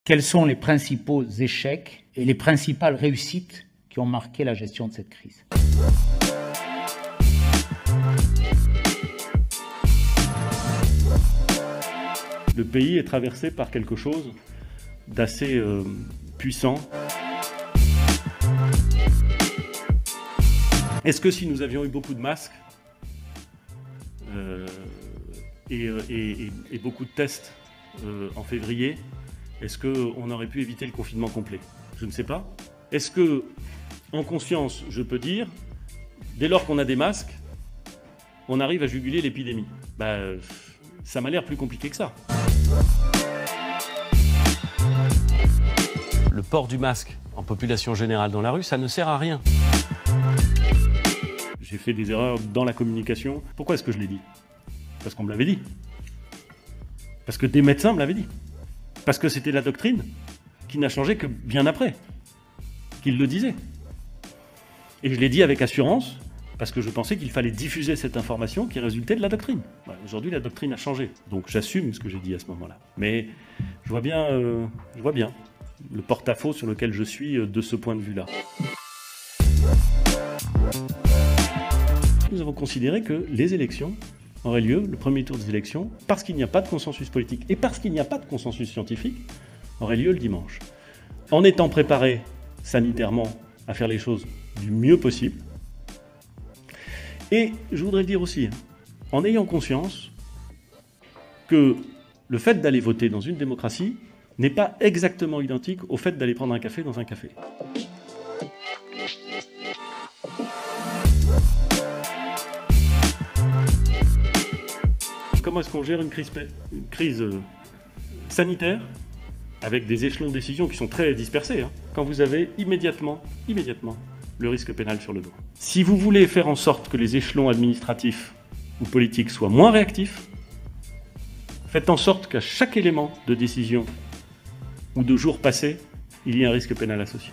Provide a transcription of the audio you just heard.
Quels sont les principaux échecs et les principales réussites qui ont marqué la gestion de cette crise? Le pays est traversé par quelque chose d'assez puissant. Est-ce que si nous avions eu beaucoup de masques et beaucoup de tests en février, est-ce qu'on aurait pu éviter le confinement complet? Je ne sais pas. Est-ce que, en conscience, je peux dire, dès lors qu'on a des masques, on arrive à juguler l'épidémie? Ça m'a l'air plus compliqué que ça. Le port du masque en population générale dans la rue, ça ne sert à rien. J'ai fait des erreurs dans la communication. Pourquoi est-ce que je l'ai dit? Parce qu'on me l'avait dit. Parce que des médecins me l'avaient dit. Parce que c'était la doctrine qui n'a changé que bien après, qu'ils le disaient. Et je l'ai dit avec assurance, parce que je pensais qu'il fallait diffuser cette information qui résultait de la doctrine. Aujourd'hui, la doctrine a changé, donc j'assume ce que j'ai dit à ce moment-là. Mais je vois bien le porte-à-faux sur lequel je suis de ce point de vue-là. Nous avons considéré que les élections auraient lieu, le premier tour des élections, parce qu'il n'y a pas de consensus politique et parce qu'il n'y a pas de consensus scientifique, aurait lieu le dimanche. En étant préparé sanitairement à faire les choses du mieux possible. Et je voudrais le dire aussi, en ayant conscience que le fait d'aller voter dans une démocratie n'est pas exactement identique au fait d'aller prendre un café dans un café. Comment est-ce qu'on gère une crise sanitaire avec des échelons de décision qui sont très dispersés, quand vous avez immédiatement le risque pénal sur le dos. Si vous voulez faire en sorte que les échelons administratifs ou politiques soient moins réactifs, faites en sorte qu'à chaque élément de décision ou de jour passé, il y ait un risque pénal associé.